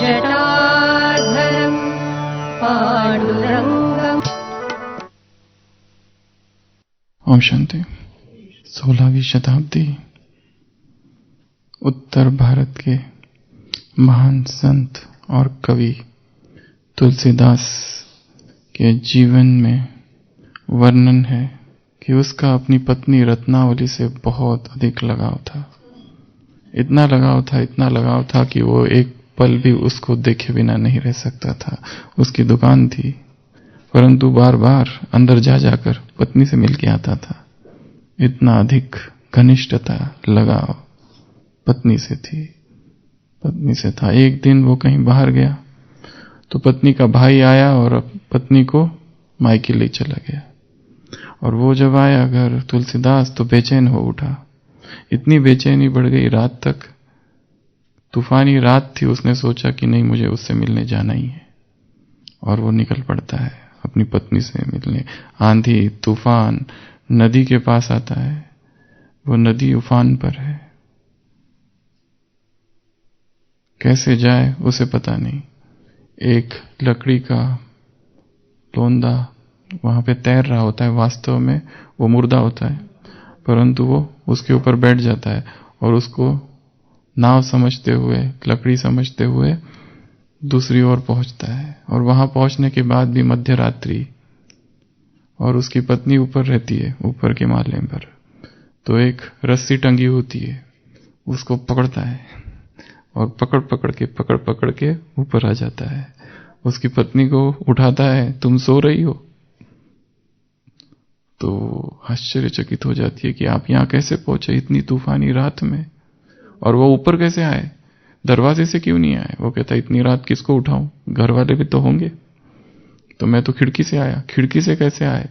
जटाधरं पांडुरंगम्। ओम शांति। 16वीं शताब्दी उत्तर भारत के महान संत और कवि तुलसीदास के जीवन में वर्णन है कि उसका अपनी पत्नी रत्नावली से बहुत अधिक लगाव था। इतना लगाव था कि वो एक पल भी उसको देखे बिना नहीं रह सकता था। उसकी दुकान थी, परंतु बार बार अंदर जाकर पत्नी से मिल के आता था। इतना अधिक घनिष्ठता, लगाव पत्नी से था। एक दिन वो कहीं बाहर गया तो पत्नी का भाई आया और पत्नी को मायके ले चला गया। और वो जब आया घर, तुलसीदास तो बेचैन हो उठा। इतनी बेचैनी बढ़ गई, रात तक तूफानी रात थी। उसने सोचा कि नहीं, मुझे उससे मिलने जाना ही है। और वो निकल पड़ता है अपनी पत्नी से मिलने। आंधी तूफान नदी के पास आता है। वो नदी उफान पर है, कैसे जाए उसे पता नहीं। एक लकड़ी का लोंदा वहां पे तैर रहा होता है। वास्तव में वो मुर्दा होता है, परंतु वो उसके ऊपर बैठ जाता है और उसको नाव समझते हुए, लकड़ी समझते हुए दूसरी ओर पहुंचता है। और वहां पहुंचने के बाद भी मध्य रात्रि, और उसकी पत्नी ऊपर रहती है, ऊपर के माले पर। तो एक रस्सी टंगी होती है, उसको पकड़ता है और पकड़ के ऊपर आ जाता है। उसकी पत्नी को उठाता है, तुम सो रही हो? तो आश्चर्यचकित हो जाती है कि आप यहां कैसे पहुंचे इतनी तूफानी रात में, और वो ऊपर कैसे आए, दरवाजे से क्यों नहीं आए? वो कहता है, इतनी रात किसको उठाऊं, घर वाले भी तो होंगे। तो मैं तो खिड़की से आया। खिड़की से कैसे आए?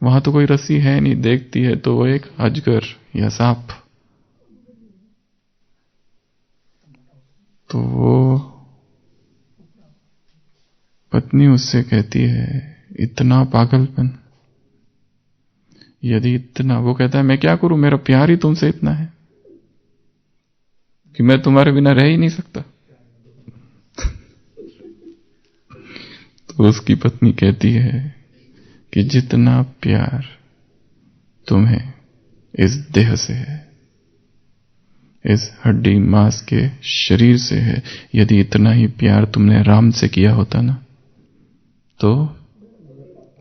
वहां तो कोई रस्सी है नहीं। देखती है तो वो एक अजगर या सांप। तो वो पत्नी उससे कहती है, इतना पागलपन, यदि इतना। वो कहता है, मैं क्या करूं, मेरा प्यार ही तुमसे इतना है कि मैं तुम्हारे बिना रह ही नहीं सकता। तो उसकी पत्नी कहती है कि जितना प्यार तुम्हें इस देह से है, इस हड्डी मांस के शरीर से है, यदि इतना ही प्यार तुमने राम से किया होता ना, तो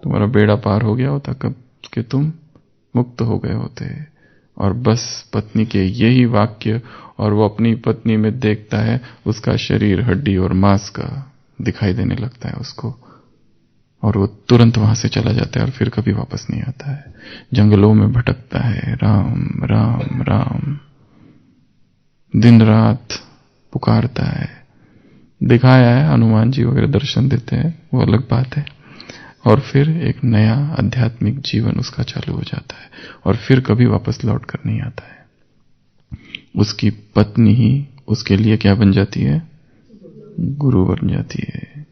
तुम्हारा बेड़ा पार हो गया होता, कब कि तुम मुक्त हो गए होते। और बस पत्नी के यही वाक्य, और वो अपनी पत्नी में देखता है उसका शरीर हड्डी और मांस का दिखाई देने लगता है उसको। और वो तुरंत वहां से चला जाता है और फिर कभी वापस नहीं आता है। जंगलों में भटकता है, राम राम राम, दिन रात पुकारता है। दिखाया है, हनुमान जी वगैरह दर्शन देते हैं, वो अलग बात है। और फिर एक नया आध्यात्मिक जीवन उसका चालू हो जाता है, और फिर कभी वापस लौट कर नहीं आता है। उसकी पत्नी ही उसके लिए क्या बन जाती है? गुरु बन जाती है।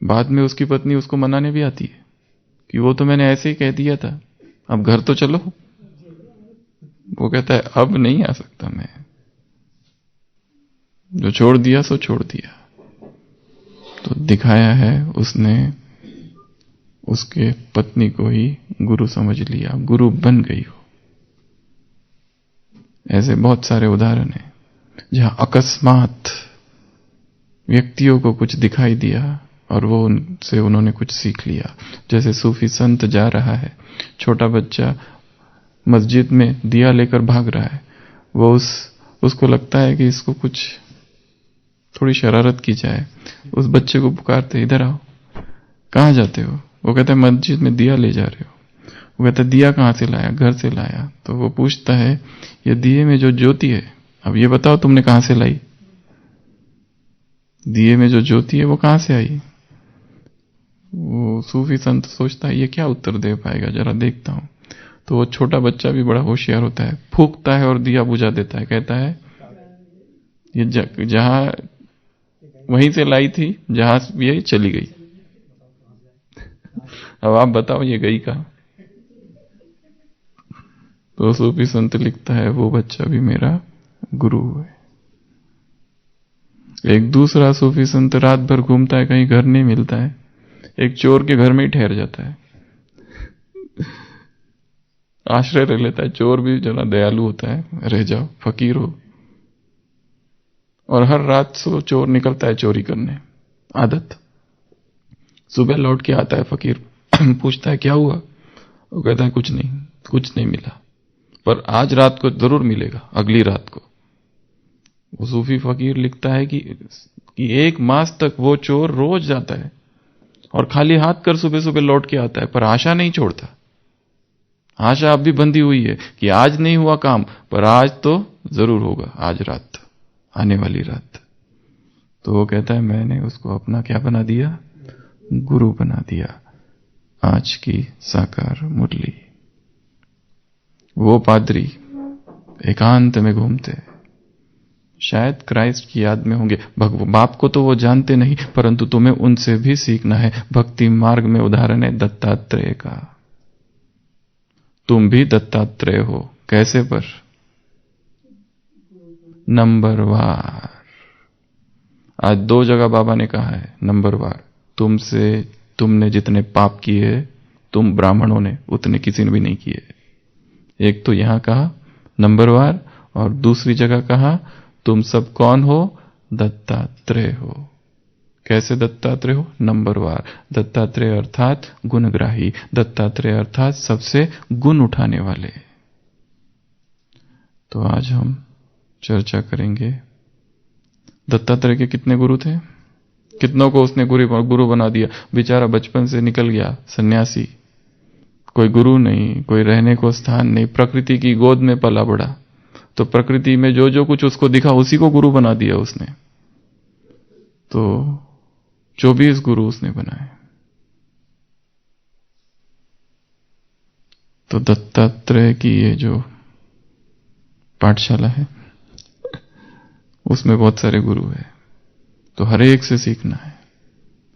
बाद में उसकी पत्नी उसको मनाने भी आती है कि वो तो मैंने ऐसे ही कह दिया था, अब घर तो चलो। वो कहता है, अब नहीं आ सकता मैं, जो छोड़ दिया सो छोड़ दिया। तो दिखाया है उसने उसके पत्नी को ही गुरु समझ लिया, गुरु बन गई हो। ऐसे बहुत सारे उदाहरण हैं जहां अकस्मात व्यक्तियों को कुछ दिखाई दिया और वो उनसे उन्होंने कुछ सीख लिया। जैसे सूफी संत जा रहा है, छोटा बच्चा मस्जिद में दिया लेकर भाग रहा है। वो उसको लगता है कि इसको कुछ थोड़ी शरारत की जाए। उस बच्चे को पुकारते, इधर आओ। कहां जाते हो? वो कहता है, मस्जिद में दिया ले जा रहे हो। वो कहता है, दिया कहां से लाया? घर से लाया। तो वो पूछता है, ये दिए में जो ज्योति है, अब ये बताओ तुमने कहां से लाई? दिए में जो ज्योति है वो कहां से आई? वो सूफी संत सोचता है, ये क्या उत्तर दे पाएगा, जरा देखता हूं। तो वो छोटा बच्चा भी बड़ा होशियार होता है, फूंकता है और दिया बुझा देता है। कहता है, ये जहां वहीं से लाई थी, जहां ये चली गई। अब आप बताओ ये गई कहां? तो सूफी संत लिखता है, वो बच्चा भी मेरा गुरु है। एक दूसरा सूफी संत रात भर घूमता है, कहीं घर नहीं मिलता है, एक चोर के घर में ही ठहर जाता है, आश्रय रह लेता है। चोर भी जरा दयालु होता है, रह जाओ, फकीर हो। और हर रात सो चोर निकलता है चोरी करने, आदत। सुबह लौट के आता है फकीर, पूछता है क्या हुआ, वो कहता है कुछ नहीं मिला, पर आज रात को जरूर मिलेगा, अगली रात को। वो सूफी फकीर लिखता है कि 1 मास तक वो चोर रोज जाता है और खाली हाथ कर सुबह सुबह लौट के आता है, पर आशा नहीं छोड़ता। आशा अब भी बंधी हुई है कि आज नहीं हुआ काम, पर आज तो जरूर होगा, आज रात, आने वाली रात। तो वो कहता है मैंने उसको अपना क्या बना दिया, गुरु बना दिया। आज की साकार मुरली। वो पादरी एकांत में घूमते, शायद क्राइस्ट की याद में होंगे। बाप को तो वो जानते नहीं, परंतु तुम्हें उनसे भी सीखना है। भक्ति मार्ग में उदाहरण है दत्तात्रेय का। तुम भी दत्तात्रेय हो, कैसे पर, नंबरवार। आज 2 जगह बाबा ने कहा है नंबरवार। तुमने जितने पाप किए तुम ब्राह्मणों ने उतने किसी ने भी नहीं किए। एक तो यहां कहा नंबरवार, और दूसरी जगह कहा तुम सब कौन हो, दत्तात्रेय हो। कैसे दत्तात्रेय हो, नंबरवार। दत्तात्रेय अर्थात गुणग्राही, दत्तात्रेय अर्थात सबसे गुण उठाने वाले। तो आज हम चर्चा करेंगे दत्तात्रेय के कितने गुरु थे, कितनों को उसने गुरु बना दिया। बेचारा बचपन से निकल गया सन्यासी, कोई गुरु नहीं, कोई रहने को स्थान नहीं, प्रकृति की गोद में पला बड़ा। तो प्रकृति में जो जो कुछ उसको दिखा उसी को गुरु बना दिया उसने। तो 24 गुरु उसने बनाए। तो दत्तात्रेय की ये जो पाठशाला है उसमें बहुत सारे गुरु हैं। तो हर एक से सीखना है।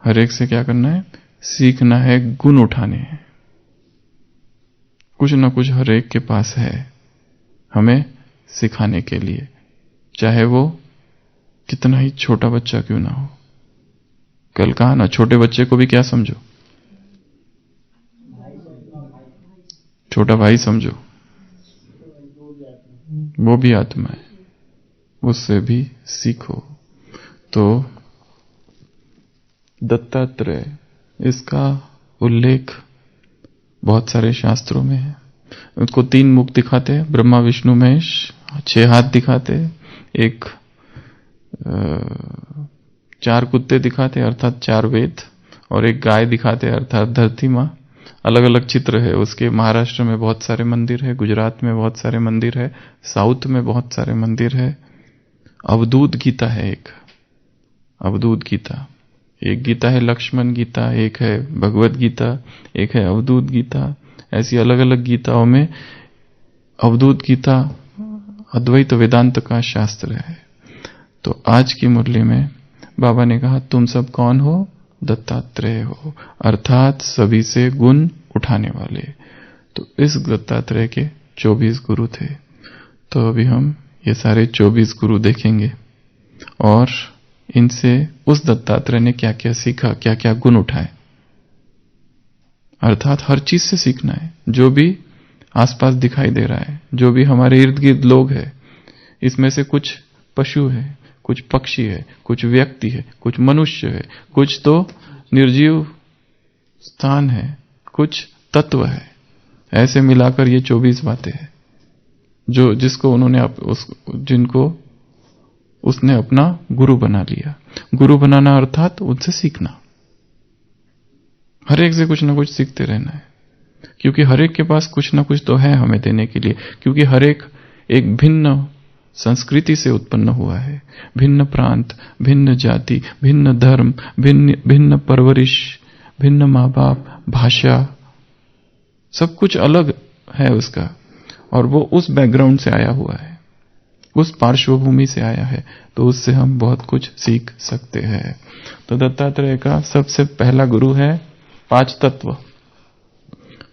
हर एक से क्या करना है, सीखना है, गुण उठाने हैं। कुछ ना कुछ हर एक के पास है हमें सिखाने के लिए, चाहे वो कितना ही छोटा बच्चा क्यों ना हो। कल कहा ना, छोटे बच्चे को भी क्या समझो, छोटा भाई समझो, वो भी आत्मा है, उससे भी सीखो। तो दत्तात्रेय, इसका उल्लेख बहुत सारे शास्त्रों में है। उनको 3 मुख दिखाते हैं, ब्रह्मा विष्णु महेश, 6 हाथ दिखाते, एक 4 कुत्ते दिखाते अर्थात 4 वेद, और एक गाय दिखाते अर्थात धरती माँ। अलग अलग चित्र है उसके। महाराष्ट्र में बहुत सारे मंदिर है, गुजरात में बहुत सारे मंदिर है, साउथ में बहुत सारे मंदिर है। अवधूत गीता है, एक अवधूत गीता, एक गीता है लक्ष्मण गीता, एक है भगवत गीता, एक है अवधूत गीता। ऐसी अलग अलग गीताओं में अवधूत गीता अद्वैत वेदांत का शास्त्र है। तो आज की मुरली में बाबा ने कहा तुम सब कौन हो, दत्तात्रेय हो, अर्थात सभी से गुण उठाने वाले। तो इस दत्तात्रेय के 24 गुरु थे। तो अभी हम ये सारे 24 गुरु देखेंगे और इनसे उस दत्तात्रेय ने क्या क्या सीखा, क्या क्या गुण उठाए। अर्थात हर चीज से सीखना है। जो भी आसपास दिखाई दे रहा है, जो भी हमारे इर्द गिर्द लोग हैं, इसमें से कुछ पशु है, कुछ पक्षी है, कुछ व्यक्ति है, कुछ मनुष्य है, कुछ तो निर्जीव स्थान है, कुछ तत्व है। ऐसे मिलाकर ये 24 बातें हैं जो जिसको उन्होंने जिनको उसने अपना गुरु बना लिया। गुरु बनाना अर्थात उनसे सीखना। हर एक से कुछ ना कुछ सीखते रहना है, क्योंकि हर एक के पास कुछ ना कुछ तो है हमें देने के लिए। क्योंकि हर एक भिन्न संस्कृति से उत्पन्न हुआ है, भिन्न प्रांत, भिन्न जाति, भिन्न धर्म, भिन्न परवरिश, भिन्न माँ बाप, भाषा, सब कुछ अलग है उसका। और वो उस बैकग्राउंड से आया हुआ है, उस पार्श्वभूमि से आया है, तो उससे हम बहुत कुछ सीख सकते हैं। तो दत्तात्रेय का सबसे पहला गुरु है 5 तत्व।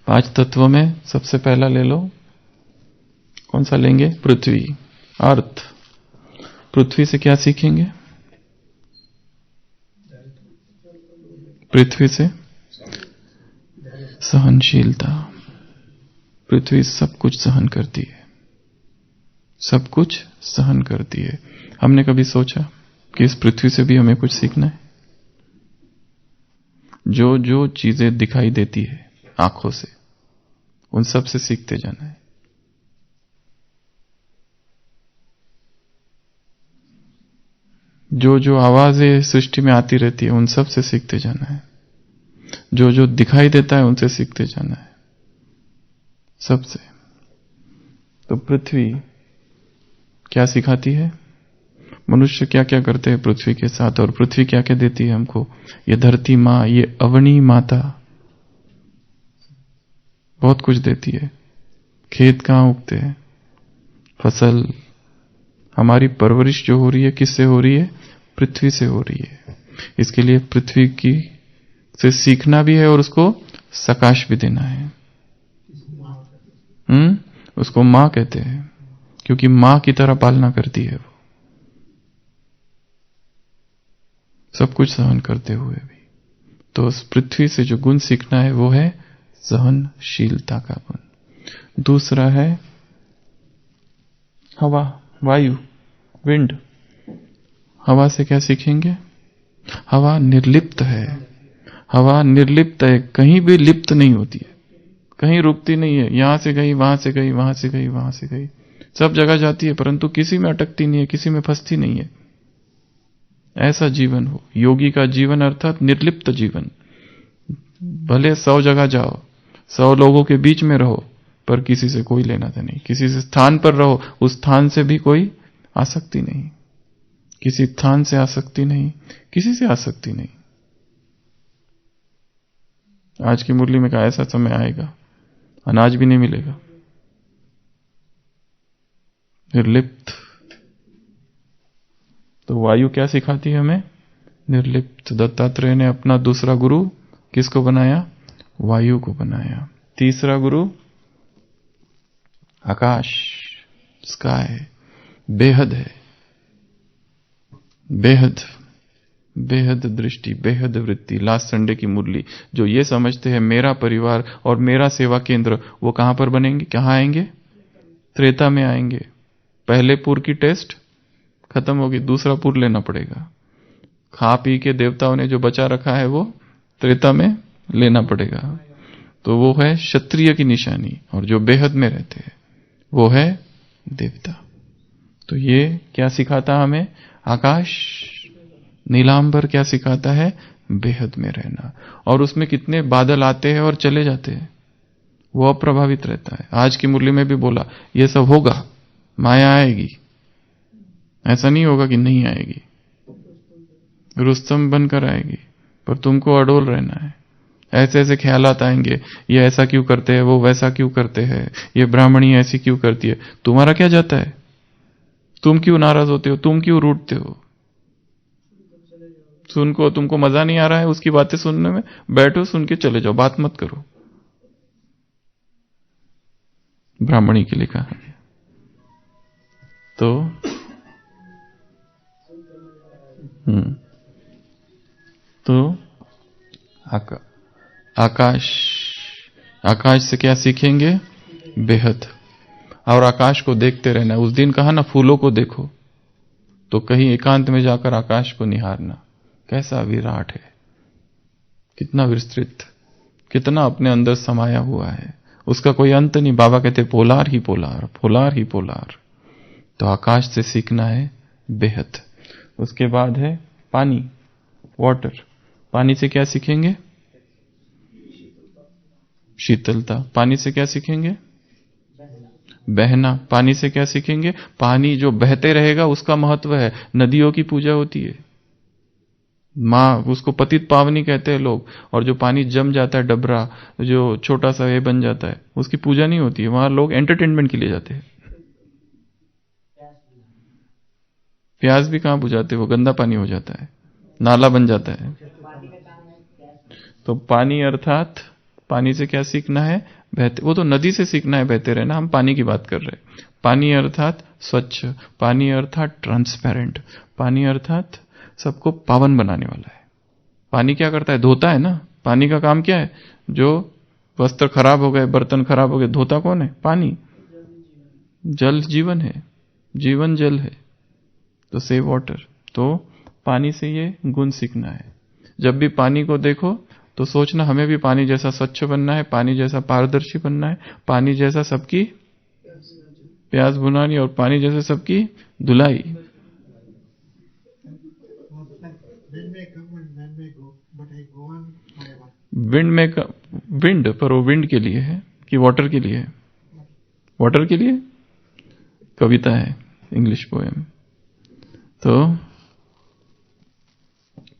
5 तत्व में सबसे पहला ले लो, कौन सा लेंगे, पृथ्वी, अर्थ। पृथ्वी से क्या सीखेंगे, पृथ्वी से सहनशीलता। पृथ्वी सब कुछ सहन करती है, सब कुछ सहन करती है। हमने कभी सोचा कि इस पृथ्वी से भी हमें कुछ सीखना है? जो जो चीजें दिखाई देती है आंखों से, उन सब से सीखते जाना है। जो जो आवाजें सृष्टि में आती रहती है, उन सब से सीखते जाना है। जो जो दिखाई देता है, उनसे सीखते जाना है, सबसे। तो पृथ्वी क्या सिखाती है? मनुष्य क्या क्या करते हैं पृथ्वी के साथ, और पृथ्वी क्या क्या देती है हमको? ये धरती माँ, ये अवनी माता बहुत कुछ देती है। खेत कहाँ उगते हैं, फसल, हमारी परवरिश जो हो रही है किससे हो रही है? पृथ्वी से हो रही है। इसके लिए पृथ्वी की से सीखना भी है और उसको सकाश भी देना है। उसको मां कहते हैं, क्योंकि मां की तरह पालना करती है वो, सब कुछ सहन करते हुए भी। तो उस पृथ्वी से जो गुण सीखना है वो है सहनशीलता का गुण। दूसरा है हवा, वायु, विंड। हवा से क्या सीखेंगे? हवा निर्लिप्त है। हवा निर्लिप्त है, कहीं भी लिप्त नहीं होती है, कहीं रुकती नहीं है। यहां से गई, वहां से गई, वहां से गई, वहां से गई, सब जगह जाती है, परंतु किसी में अटकती नहीं है, किसी में फंसती नहीं है। ऐसा जीवन हो योगी का जीवन, अर्थात निर्लिप्त जीवन। भले 100 जगह जाओ, 100 लोगों के बीच में रहो, पर किसी से कोई लेना था नहीं। किसी से स्थान पर रहो, उस स्थान से भी कोई आसक्ति नहीं, किसी स्थान से आसक्ति नहीं, किसी से आसक्ति नहीं। आज की मुरली में कहा ऐसा समय आएगा अनाज भी नहीं मिलेगा, निर्लिप्त। तो वायु क्या सिखाती है हमें? निर्लिप्त। दत्तात्रेय ने अपना दूसरा गुरु किसको बनाया? वायु को बनाया। तीसरा गुरु आकाश, स्काई, बेहद है। बेहद, बेहद दृष्टि, बेहद वृत्ति। लास्ट संडे की मुरली, जो ये समझते हैं मेरा परिवार और मेरा सेवा केंद्र, वो कहां पर बनेंगे, कहां आएंगे? त्रेता में आएंगे। पहले पुर की टेस्ट खत्म होगी, दूसरा पुर लेना पड़ेगा। खा पी के देवताओं ने जो बचा रखा है वो त्रेता में लेना पड़ेगा। तो वो है क्षत्रिय की निशानी, और जो बेहद में रहते हैं वो है देवता। तो ये क्या सिखाता हमें? आकाश नीलांबर क्या सिखाता है? बेहद में रहना। और उसमें कितने बादल आते हैं और चले जाते हैं, वो अप्रभावित रहता है। आज की मुरली में भी बोला ये सब होगा, माया आएगी, ऐसा नहीं होगा कि नहीं आएगी, रुस्तम बनकर आएगी, पर तुमको अडोल रहना है। ऐसे ऐसे ख्यालात आएंगे, ये ऐसा क्यों करते हैं, वो वैसा क्यों करते हैं, ये ब्राह्मणी ऐसी क्यों करती है। तुम्हारा क्या जाता है? तुम क्यों नाराज होते हो, तुम क्यों रूठते हो? सुनको तुमको मजा नहीं आ रहा है उसकी बातें सुनने में, बैठो, सुन के चले जाओ, बात मत करो। ब्राह्मणी के लिए कहा है। तो आकाश, आकाश से क्या सीखेंगे? बेहद। और आकाश को देखते रहना। उस दिन कहा ना फूलों को देखो, तो कहीं एकांत में जाकर आकाश को निहारना, कैसा विराट है, कितना विस्तृत, कितना अपने अंदर समाया हुआ है, उसका कोई अंत नहीं। बाबा कहते पोलार ही पोलार, पोलार ही पोलार। तो आकाश से सीखना है बेहद। उसके बाद है पानी, वाटर। पानी से क्या सीखेंगे? शीतलता। पानी से क्या सीखेंगे? बहना। पानी से क्या सीखेंगे? पानी जो बहते रहेगा उसका महत्व है। नदियों की पूजा होती है, माँ, उसको पतित पावनी कहते हैं लोग। और जो पानी जम जाता है, डबरा जो छोटा सा ये बन जाता है, उसकी पूजा नहीं होती है, वहां लोग एंटरटेनमेंट के लिए जाते हैं। प्यास भी कहां बुझाते, वो गंदा पानी हो जाता है, नाला बन जाता है। तो पानी अर्थात, पानी से क्या सीखना है? बहते। वो तो नदी से सीखना है बहते रहना, हम पानी की बात कर रहे हैं। पानी अर्थात स्वच्छ, पानी अर्थात ट्रांसपेरेंट, पानी अर्थात सबको पावन बनाने वाला है। पानी क्या करता है? धोता है ना। पानी का काम क्या है? जो वस्त्र खराब हो गए, बर्तन खराब हो गए, धोता कौन है? पानी। जल जीवन है, जीवन जल है, तो सेव वाटर। तो पानी से ये गुण सीखना है। जब भी पानी को देखो तो सोचना हमें भी पानी जैसा स्वच्छ बनना है, पानी जैसा पारदर्शी बनना है, पानी जैसा सबकी प्यास बुझानी और पानी जैसे सबकी धुलाई। विंड में विंड पर वो विंड के लिए है कि वाटर के लिए है? वाटर के लिए। कविता है, इंग्लिश पोएम। तो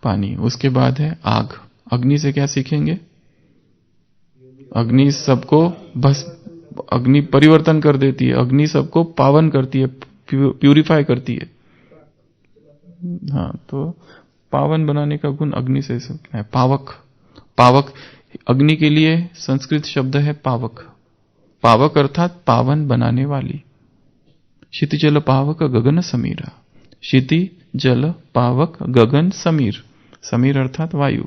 पानी। उसके बाद है आग। अग्नि से क्या सीखेंगे? अग्नि सबको बस, अग्नि परिवर्तन कर देती है, अग्नि सबको पावन करती है, प्यूरिफाई करती है। हाँ, तो पावन बनाने का गुण अग्नि से सीखना है। पावक। पावक अग्नि के लिए संस्कृत शब्द है पावक। पावक अर्थात पावन बनाने वाली। क्षिति जल पावक गगन समीरा। क्षिति जल पावक गगन समीर। समीर अर्थात वायु।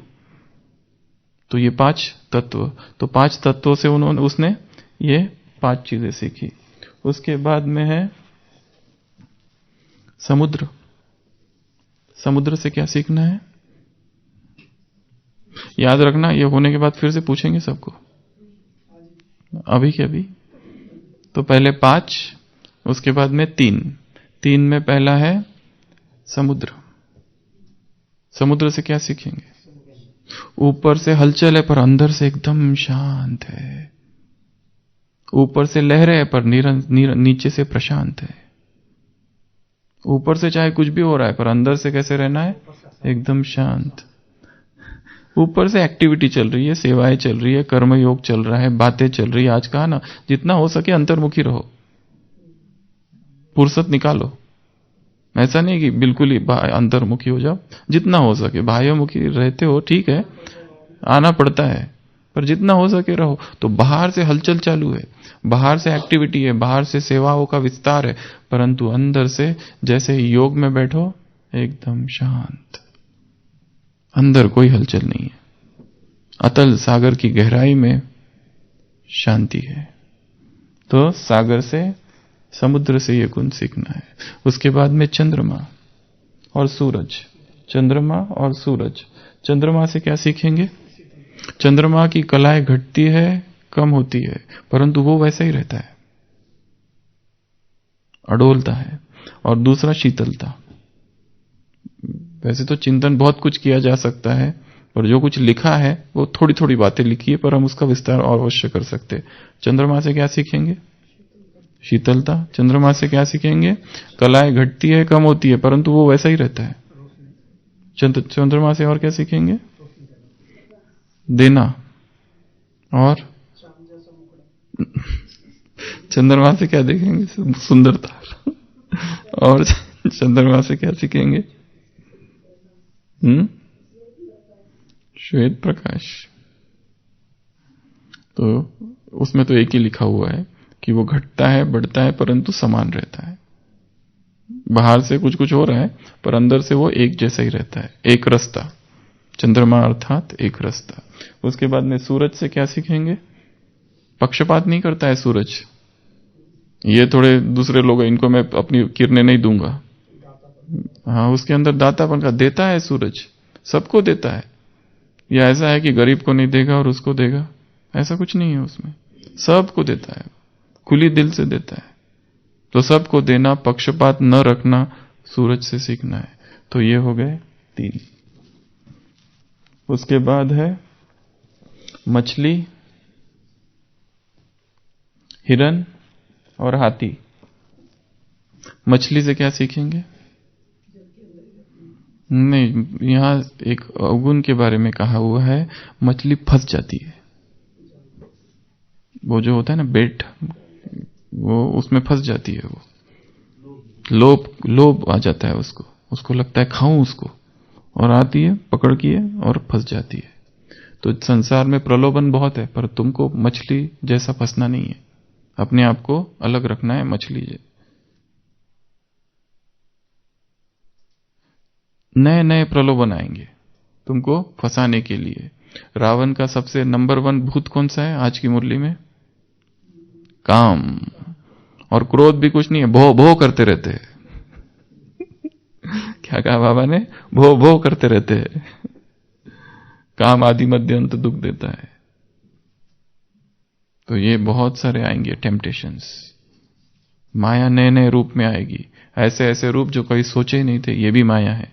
तो ये 5 तत्व। तो 5 तत्वों से उसने ये 5 चीजें सीखी। उसके बाद में है समुद्र। समुद्र से क्या सीखना है? याद रखना, ये होने के बाद फिर से पूछेंगे सबको, अभी के अभी। तो पहले 5, उसके बाद में 3। 3 में पहला है समुद्र। समुद्र से क्या सीखेंगे? ऊपर से हलचल है पर अंदर से एकदम शांत है। ऊपर से लहरें है पर नीचे से प्रशांत है। ऊपर से चाहे कुछ भी हो रहा है पर अंदर से कैसे रहना है? एकदम शांत। ऊपर से एक्टिविटी चल रही है, सेवाएं चल रही है, कर्मयोग चल रहा है, बातें चल रही है। आज कहा ना, जितना हो सके अंतर्मुखी रहो, फुर्सत निकालो। ऐसा नहीं कि बिल्कुल ही अंतर्मुखी हो जाओ, जितना हो सके। बाह्यमुखी रहते हो ठीक है, आना पड़ता है, पर जितना हो सके रहो। तो बाहर से हलचल चालू है, बाहर से एक्टिविटी है, बाहर से सेवाओं का विस्तार है, परंतु अंदर से जैसे योग में बैठो एकदम शांत, अंदर कोई हलचल नहीं है। अतल सागर की गहराई में शांति है। तो सागर से, समुद्र से ये गुण सीखना है। उसके बाद में चंद्रमा और सूरज। चंद्रमा और सूरज। चंद्रमा से क्या सीखेंगे? चंद्रमा की कलाएं घटती है, कम होती है, परंतु वो वैसा ही रहता है, अडोलता है। और दूसरा शीतलता। वैसे तो चिंतन बहुत कुछ किया जा सकता है, पर जो कुछ लिखा है वो थोड़ी थोड़ी बातें लिखी है, पर हम उसका विस्तार और अवश्य कर सकते। चंद्रमा से क्या सीखेंगे? शीतलता। चंद्रमा से क्या सीखेंगे? कलाएं घटती है, कम होती है, परंतु वो वैसा ही रहता है। चंद्रमा से और क्या सीखेंगे? देना। और चंद्रमा से क्या देखेंगे? सुंदरता। और चंद्रमा से क्या सीखेंगे? श्वेत प्रकाश। तो उसमें तो एक ही लिखा हुआ है कि वो घटता है, बढ़ता है, परंतु समान रहता है। बाहर से कुछ कुछ हो रहा है, पर अंदर से वो एक जैसा ही रहता है, एक रास्ता। चंद्रमा अर्थात एक रास्ता। उसके बाद में सूरज से क्या सीखेंगे? पक्षपात नहीं करता है सूरज। ये थोड़े दूसरे लोग हैं, इनको मैं अपनी किरणें नहीं दूंगा। हाँ, उसके अंदर दातापन का, देता है सूरज, सबको देता है। या ऐसा है कि गरीब को नहीं देगा और उसको देगा, ऐसा कुछ नहीं है उसमें। सबको देता है, खुली दिल से देता है। तो सबको देना, पक्षपात न रखना, सूरज से सीखना है। तो ये हो गए 3। उसके बाद है मछली, हिरन और हाथी। मछली से क्या सीखेंगे? नहीं, यहां एक अवगुण के बारे में कहा हुआ है। मछली फंस जाती है, वो जो होता है ना बेट, वो उसमें फंस जाती है। वो लोभ आ जाता है उसको, उसको लगता है खाऊं उसको, और आती है, पकड़ की है और फंस जाती है। तो संसार में प्रलोभन बहुत है, पर तुमको मछली जैसा फंसना नहीं है, अपने आप को अलग रखना है मछली से। नए नए प्रलोभन आएंगे, तुमको फंसाने के लिए। रावण का सबसे नंबर 1 भूत कौन सा है आज की मुरली में? काम। और क्रोध भी कुछ नहीं है, भो भो करते रहते हैं। क्या कहा बाबा ने? भो भो करते रहते हैं। काम आदि मध्य अंत दुख देता है। तो ये बहुत सारे आएंगे टेम्पटेशंस। माया नए नए रूप में आएगी, ऐसे ऐसे रूप जो कभी सोचे ही नहीं थे ये भी माया है।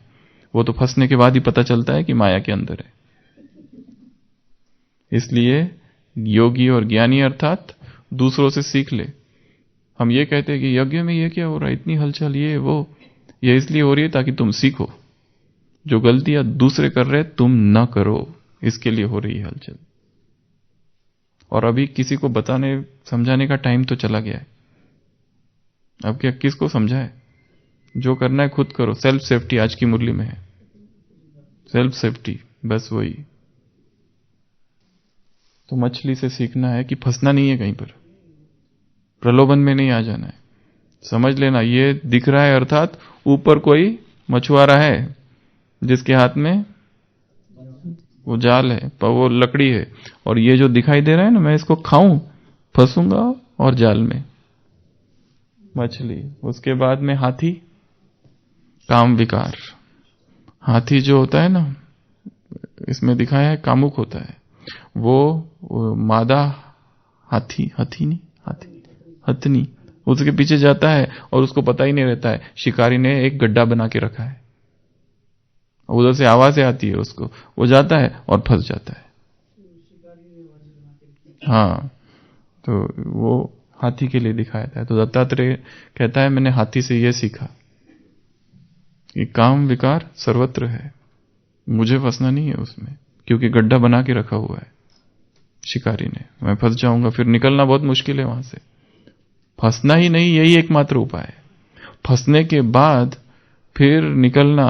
वो तो फंसने के बाद ही पता चलता है कि माया के अंदर है। इसलिए योगी और ज्ञानी अर्थात दूसरों से सीख ले। हम ये कहते हैं कि यज्ञ में ये क्या हो रहा है, इतनी हलचल, ये वो, ये इसलिए हो रही है ताकि तुम सीखो। जो गलतियां दूसरे कर रहे तुम न करो, इसके लिए हो रही है हलचल। और अभी किसी को बताने समझाने का टाइम तो चला गया है। अब क्या किसको समझाए? जो करना है खुद करो। सेल्फ सेफ्टी आज की मुरली में है, सेल्फ सेफ्टी, बस वही। तो मछली से सीखना है कि फंसना नहीं है कहीं पर, प्रलोभन में नहीं आ जाना है। समझ लेना ये दिख रहा है अर्थात ऊपर कोई मछुआरा है जिसके हाथ में वो जाल है, पर वो लकड़ी है, और ये जो दिखाई दे रहा है ना, मैं इसको खाऊं, फंसूंगा और जाल में मछली। उसके बाद में हाथी, काम विकार। हाथी जो होता है ना, इसमें दिखाया है कामुक होता है। वो मादा हाथी, हथनी उसके पीछे जाता है और उसको पता ही नहीं रहता है शिकारी ने एक गड्ढा बना के रखा है। उधर से आवाजें आती है उसको, वो जाता है और फंस जाता है। हाँ, तो वो हाथी के लिए दिखाया था। तो दत्तात्रेय कहता है मैंने हाथी से यह सीखा कि काम विकार सर्वत्र है, मुझे फंसना नहीं है उसमें, क्योंकि गड्ढा बना के रखा हुआ है शिकारी ने। मैं फंस जाऊंगा, फिर निकलना बहुत मुश्किल है वहां से। फंसना ही नहीं, यही एकमात्र उपाय है। फंसने के बाद फिर निकलना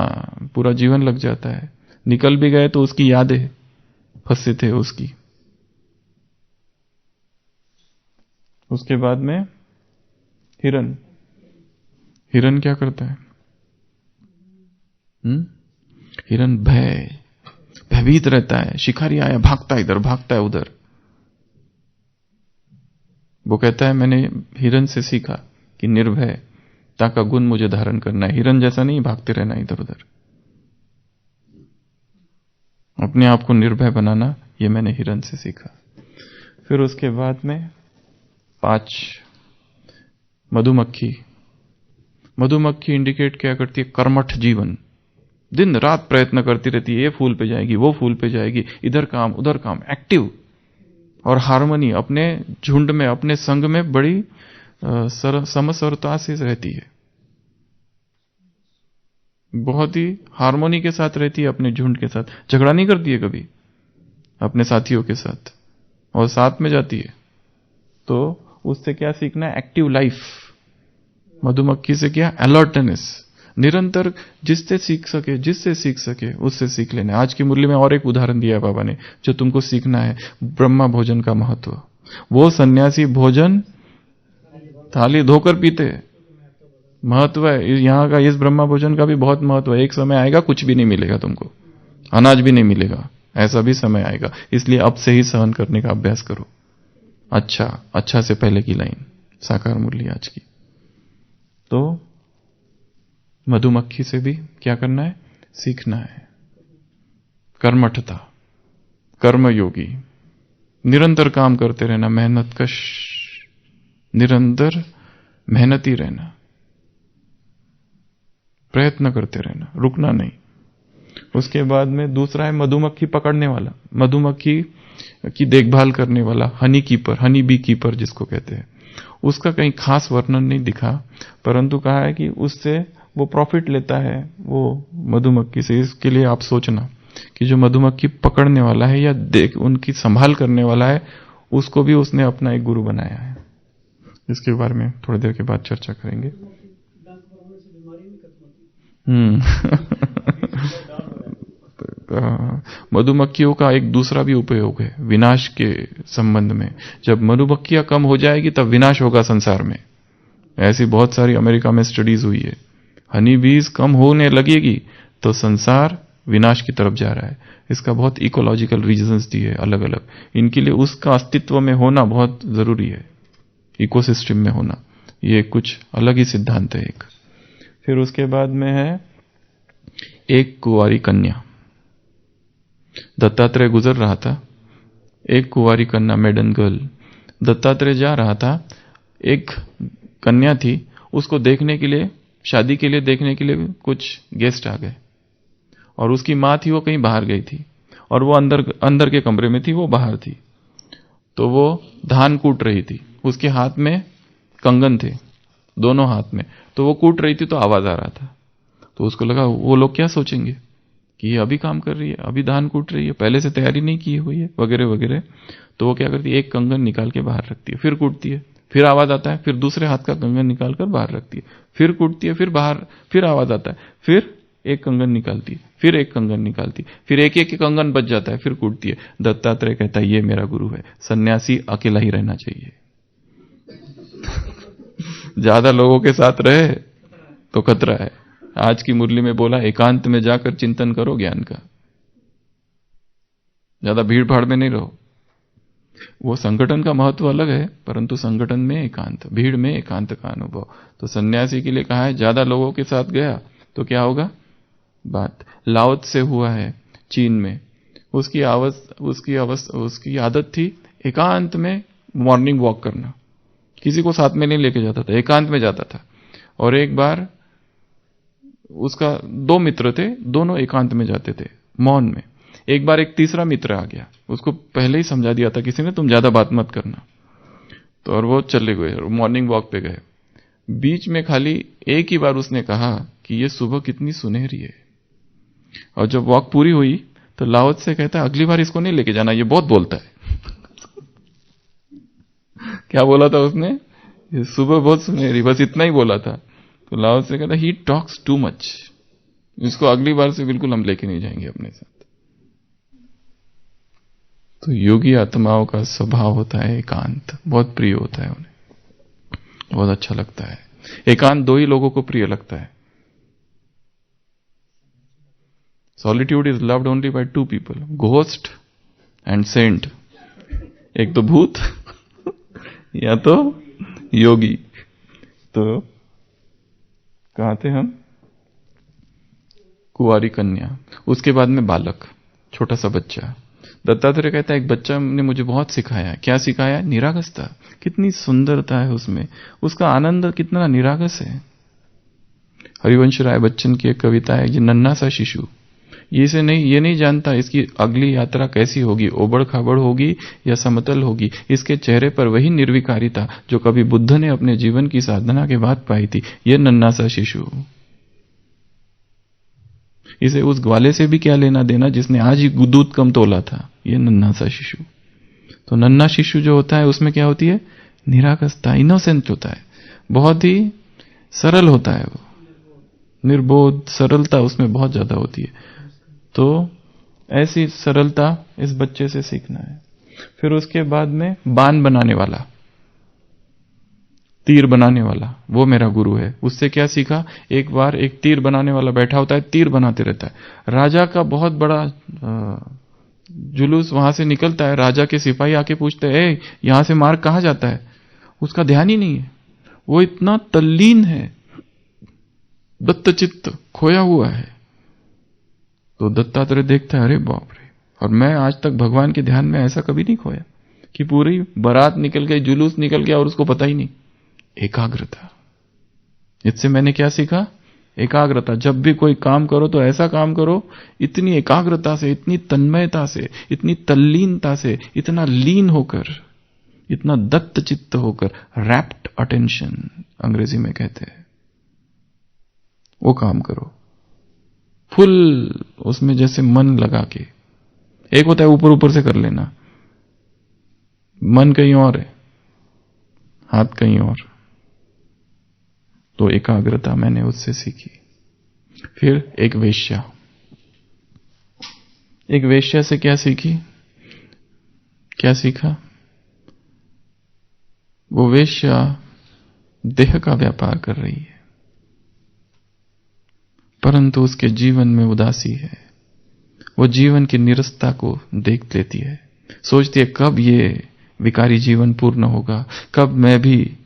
पूरा जीवन लग जाता है। निकल भी गए तो उसकी यादें फंसे थे उसकी। उसके बाद में हिरन क्या करता है? हिरन भयभीत रहता है। शिकारी आया, भागता है इधर, भागता है उधर। वो कहता है मैंने हिरन से सीखा कि निर्भयता का गुण मुझे धारण करना है। हिरन जैसा नहीं भागते रहना इधर उधर, अपने आप को निर्भय बनाना, ये मैंने हिरन से सीखा। फिर उसके बाद में 5 मधुमक्खी इंडिकेट क्या करती है? कर्मठ जीवन। दिन रात प्रयत्न करती रहती है, ये फूल पे जाएगी, वो फूल पे जाएगी, इधर काम उधर काम, एक्टिव। और हार्मनी, अपने झुंड में, अपने संग में बड़ी समसरता से रहती है। बहुत ही हार्मोनी के साथ रहती है अपने झुंड के साथ। झगड़ा नहीं करती है कभी अपने साथियों के साथ, और साथ में जाती है। तो उससे क्या सीखना है? Active life. मधुमक्खी से क्या? अलर्टनेस। निरंतर जिससे सीख सके उससे सीख लेना। आज की मुरली में और एक उदाहरण दिया बाबा ने जो तुमको सीखना है, ब्रह्मा भोजन का महत्व। वो सन्यासी भोजन थाली धोकर पीते, महत्व है यहां का। इस ब्रह्मा भोजन का भी बहुत महत्व है। एक समय आएगा कुछ भी नहीं मिलेगा तुमको, अनाज भी नहीं मिलेगा, ऐसा भी समय आएगा। इसलिए अब से ही सहन करने का अभ्यास करो। अच्छा से पहले की लाइन साकार मुरली आज की। तो मधुमक्खी से भी क्या करना है? सीखना है। कर्मठता, कर्मयोगी, निरंतर काम करते रहना, मेहनतकश, निरंतर मेहनती रहना, प्रयत्न करते रहना, रुकना नहीं। उसके बाद में दूसरा है मधुमक्खी पकड़ने वाला, मधुमक्खी की देखभाल करने वाला, Honey keeper, honey bee keeper जिसको कहते हैं। उसका कहीं खास वर्णन नहीं दिखा, परंतु कहा है कि उससे वो प्रॉफिट लेता है वो मधुमक्खी से। इसके लिए आप सोचना कि जो मधुमक्खी पकड़ने वाला है या उनकी संभाल करने वाला है, उसको भी उसने अपना एक गुरु बनाया है। इसके बारे में थोड़ी देर के बाद चर्चा करेंगे। मधुमक्खियों का एक दूसरा भी उपयोग है विनाश के संबंध में। जब मधुमक्खियां कम हो जाएगी तब विनाश होगा संसार में। ऐसी बहुत सारी अमेरिका में स्टडीज हुई है। हनी बीज कम होने लगेगी तो संसार विनाश की तरफ जा रहा है। इसका बहुत इकोलॉजिकल रीजंस दिए अलग अलग। इनके लिए उसका अस्तित्व में होना बहुत जरूरी है, इकोसिस्टम में होना। ये कुछ अलग ही सिद्धांत है एक। फिर उसके बाद में है एक कुंवारी कन्या। दत्तात्रेय गुजर रहा था, एक कुंवारी कन्या, मेडन गर्ल। दत्तात्रेय जा रहा था, एक कन्या थी, उसको देखने के लिए, शादी के लिए देखने के लिए कुछ गेस्ट आ गए, और उसकी मां थी वो कहीं बाहर गई थी, और वो अंदर के कमरे में थी, वो बाहर थी। तो वो धान कूट रही थी, उसके हाथ में कंगन थे, दोनों हाथ में। तो वो कूट रही थी तो आवाज आ रहा था। तो उसको लगा वो लोग क्या सोचेंगे कि ये अभी काम कर रही है, अभी धान कूट रही है, पहले से तैयारी नहीं की हुई है, वगैरह वगैरह। तो वो क्या करती है, एक कंगन निकाल के बाहर रखती है, फिर कूटती है, फिर आवाज आता है, फिर दूसरे हाथ का कंगन निकाल कर बाहर रखती है, फिर कूटती है, फिर बाहर, फिर आवाज आता है, फिर एक कंगन निकालती है, फिर एक कंगन निकालती है, फिर एक एक कंगन बच जाता है, फिर कूटती है। दत्तात्रेय कहता है ये मेरा गुरु है, सन्यासी अकेला ही रहना चाहिए। ज्यादा लोगों के साथ रहे तो खतरा है। आज की मुरली में बोला, एकांत में जाकर चिंतन करो ज्ञान का, ज्यादा भीड़ भाड़ में नहीं रहो। वो संगठन का महत्व अलग है, परंतु संगठन में एकांत, भीड़ में एकांत का अनुभव। तो सन्यासी के लिए कहा है, ज्यादा लोगों के साथ गया तो क्या होगा बात। लाओ से हुआ है चीन में, उसकी आदत थी एकांत में मॉर्निंग वॉक करना, किसी को साथ में नहीं लेके जाता था, एकांत में जाता था। और एक बार उसका 2 मित्र थे, दोनों एकांत में जाते थे मौन में। एक बार एक तीसरा मित्र आ गया, उसको पहले ही समझा दिया था किसी ने, तुम ज्यादा बात मत करना। तो और वो चले गए, मॉर्निंग वॉक पे गए। बीच में खाली एक ही बार उसने कहा कि ये सुबह कितनी सुनहरी है। और जब वॉक पूरी हुई तो लाओत से कहता है, अगली बार इसको नहीं लेके जाना, ये बहुत बोलता है। क्या बोला था उसने, ये सुबह बहुत सुनहरी, बस इतना ही बोला था। तो लाओत से कहता, ही टॉक्स टू मच, इसको अगली बार से बिल्कुल हम लेके नहीं जाएंगे अपने साथ। तो योगी आत्माओं का स्वभाव होता है एकांत, बहुत प्रिय होता है उन्हें, बहुत अच्छा लगता है। एकांत 2 ही लोगों को प्रिय लगता है। Solitude is loved only by 2 people, ghost and saint. एक तो भूत या तो योगी। तो कहाँ थे हम, कुंवारी कन्या, उसके बाद में बालक, छोटा सा बच्चा। दत्तात्रेय कहता है, एक बच्चा ने मुझे बहुत सिखाया। क्या सिखाया, निरागसता, कितनी सुंदरता है उसमें, उसका आनंद कितना निरागस है। हरिवंश राय बच्चन की एक कविता है, ये नन्हा सा शिशु, ये नहीं जानता इसकी अगली यात्रा कैसी होगी, ओबड़ खाबड़ होगी या समतल होगी। इसके चेहरे पर वही निर्विकारिता जो कभी बुद्ध ने अपने जीवन की साधना के बाद पाई थी। ये नन्हा सा शिशु, इसे उस ग्वाले से भी क्या लेना देना जिसने आज ही दूध कम तोला था। ये नन्हा सा शिशु। तो नन्हा शिशु जो होता है उसमें क्या होती है, निरागसता, इनोसेंट होता है, बहुत ही सरल होता है, वो निर्बोध सरलता उसमें बहुत ज्यादा होती है। तो ऐसी सरलता इस बच्चे से सीखना है। फिर उसके बाद में बाण बनाने वाला, तीर बनाने वाला, वो मेरा गुरु है। उससे क्या सीखा, एक बार एक तीर बनाने वाला बैठा होता है, तीर बनाते रहता है। राजा का बहुत बड़ा जुलूस वहां से निकलता है, राजा के सिपाही आके पूछते हैं, ए यहां से मार्ग कहां जाता है। उसका ध्यान ही नहीं है, वो इतना तल्लीन है, दत्तचित्त खोया हुआ है। तो दत्तात्रेय देखता है, अरे बाप रे, और मैं आज तक भगवान के ध्यान में ऐसा कभी नहीं खोया कि पूरी बारात निकल गई, जुलूस निकल गया और उसको पता ही नहीं। एकाग्रता, इससे मैंने क्या सीखा, एकाग्रता। जब भी कोई काम करो तो ऐसा काम करो, इतनी एकाग्रता से, इतनी तन्मयता से, इतनी तल्लीनता से, इतना लीन होकर, इतना दत्त चित्त होकर, रैप्ट अटेंशन अंग्रेजी में कहते हैं, वो काम करो फुल उसमें, जैसे मन लगा के। एक होता है ऊपर ऊपर से कर लेना, मन कहीं और है, हाथ कहीं और। तो एकाग्रता मैंने उससे सीखी। फिर एक वेश्या, एक वेश्या से क्या सीखी, क्या सीखा, वो वेश्या देह का व्यापार कर रही है, परंतु उसके जीवन में उदासी है, वो जीवन की निरसता को देख लेती है, सोचती है कब ये विकारी जीवन पूर्ण होगा, कब मैं भी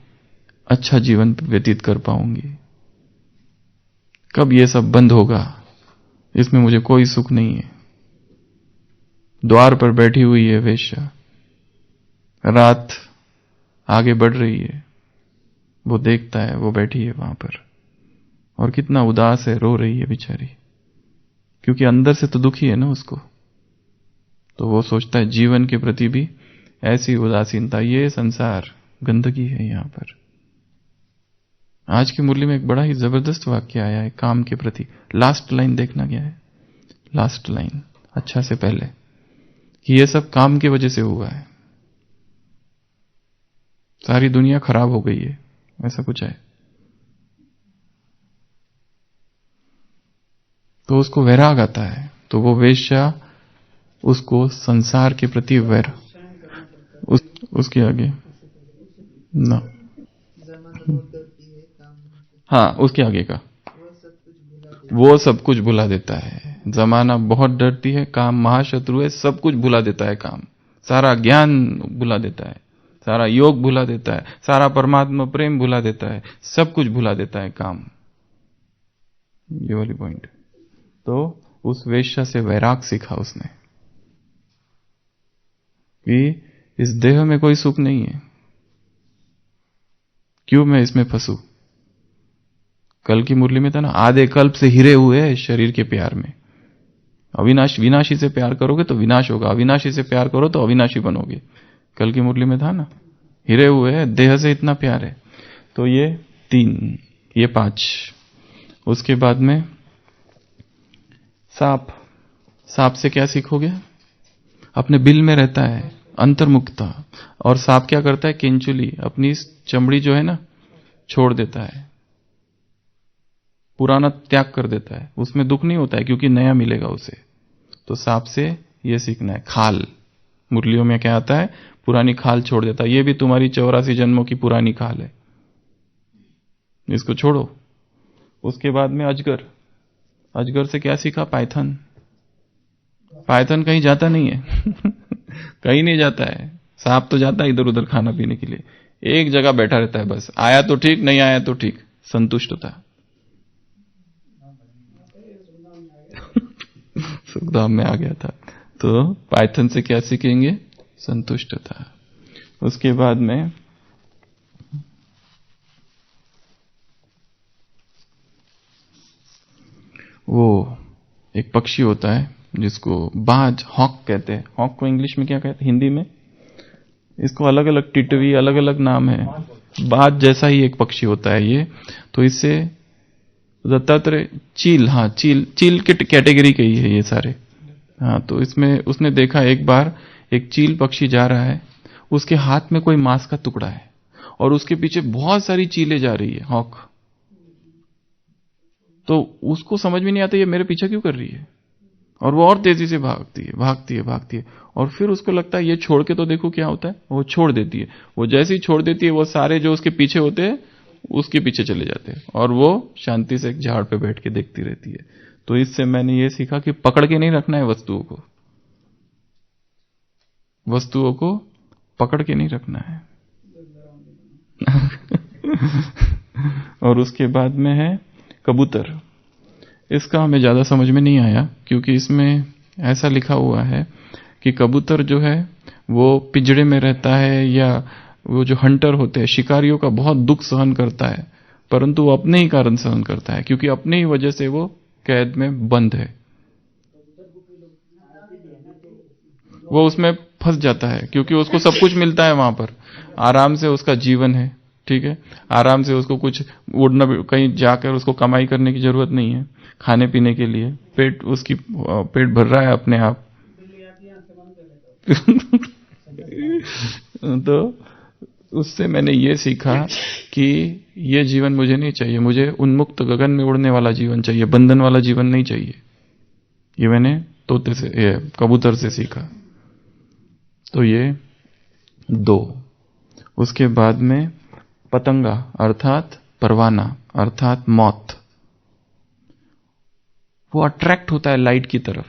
अच्छा जीवन व्यतीत कर पाऊंगी, कब ये सब बंद होगा, इसमें मुझे कोई सुख नहीं है। द्वार पर बैठी हुई है वेश्या, रात आगे बढ़ रही है, वो देखता है, वो बैठी है वहां पर और कितना उदास है, रो रही है बेचारी, क्योंकि अंदर से तो दुखी है ना उसको। तो वो सोचता है जीवन के प्रति भी ऐसी उदासीनता, ये संसार गंदगी है यहां पर। आज की मुरली में एक बड़ा ही जबरदस्त वाक्य आया है काम के प्रति। लास्ट लाइन देखना क्या है, लास्ट लाइन अच्छा से पहले, कि ये सब काम की वजह से हुआ है, सारी दुनिया खराब हो गई है, ऐसा कुछ है। तो उसको वैराग आता है, तो वो वेश्या उसको संसार के प्रति वैर, उसके आगे ना, हाँ उसके आगे का, वो सब कुछ भुला देता है। जमाना बहुत डरती है, काम महाशत्रु है, सब कुछ भुला देता है काम, सारा ज्ञान भुला देता है, सारा योग भुला देता है, सारा परमात्मा प्रेम भुला देता है, सब कुछ भुला देता है काम। ये वाली पॉइंट। तो उस वेश्या से वैराग सीखा उसने कि इस देह में कोई सुख नहीं है, क्यों मैं इसमें फंसू। कल की मुरली में था ना, आधे कल्प से हिरे हुए हैं शरीर के प्यार में। विनाशी से प्यार करोगे तो विनाश होगा, अविनाशी से प्यार करो तो अविनाशी बनोगे। कल की मुरली में था ना, हिरे हुए हैं, देह से इतना प्यार है। तो ये 3, ये 5। उसके बाद में सांप से क्या सीखोगे, अपने बिल में रहता है, अंतर्मुखता। और सांप क्या करता है, केंचुली अपनी चमड़ी जो है ना छोड़ देता है, पुराना त्याग कर देता है, उसमें दुख नहीं होता है क्योंकि नया मिलेगा उसे। तो सांप से यह सीखना है। खाल, मुरलियों में क्या आता है, पुरानी खाल छोड़ देता है, ये भी तुम्हारी 84 जन्मों की पुरानी खाल है, इसको छोड़ो। उसके बाद में अजगर, अजगर से क्या सीखा, पाइथन। पाइथन कहीं जाता नहीं है कहीं नहीं जाता है, सांप तो जाता है इधर उधर खाना पीने के लिए, एक जगह बैठा रहता है बस, आया तो ठीक, नहीं आया तो ठीक, संतुष्टता। सुखधाम में आ गया था। तो पाइथन से क्या सीखेंगे, संतुष्टता। उसके बाद में वो एक पक्षी होता है जिसको बाज, हॉक कहते हैं। हॉक को इंग्लिश में क्या कहते हैं, हिंदी में इसको अलग अलग टिटवी, अलग अलग नाम है। बाज जैसा ही एक पक्षी होता है ये। तो इससे दत्तात्रेय, चील, हाँ चील के कैटेगरी के ही है ये सारे। हाँ, तो इसमें उसने देखा एक बार एक चील पक्षी जा रहा है, उसके हाथ में कोई मांस का टुकड़ा है और उसके पीछे बहुत सारी चीलें जा रही है, हॉक। तो उसको समझ में नहीं आता ये मेरे पीछे क्यों कर रही है, और वो और तेजी से भागती है और फिर उसको लगता है ये छोड़ के तो देखो क्या होता है, वो छोड़ देती है। वो जैसे ही छोड़ देती है, वो सारे जो उसके पीछे होते हैं उसके पीछे चले जाते हैं और वो शांति से एक झाड़ पे बैठ के देखती रहती है। तो इससे मैंने ये सीखा कि पकड़ के नहीं रखना है वस्तुओं को पकड़ के नहीं रखना है और उसके बाद में है कबूतर। इसका हमें ज्यादा समझ में नहीं आया क्योंकि इसमें ऐसा लिखा हुआ है कि कबूतर जो है वो पिंजड़े में रहता है, या वो जो हंटर होते हैं शिकारियों का बहुत दुख सहन करता है, परंतु वो अपने ही कारण सहन करता है क्योंकि अपने ही वजह से वो कैद में बंद है। वो उसमें फंस जाता है क्योंकि उसको सब कुछ मिलता है वहां पर, आराम से उसका जीवन है, ठीक है, आराम से उसको कुछ उड़ना, कहीं जाकर उसको कमाई करने की जरूरत नहीं है, खाने पीने के लिए पेट भर रहा है अपने आप तो उससे मैंने ये सीखा कि ये जीवन मुझे नहीं चाहिए, मुझे उन्मुक्त गगन में उड़ने वाला जीवन चाहिए, बंधन वाला जीवन नहीं चाहिए। ये मैंने तोते से, कबूतर से सीखा। तो ये 2। उसके बाद में पतंगा अर्थात परवाना अर्थात मौत, वो अट्रैक्ट होता है लाइट की तरफ,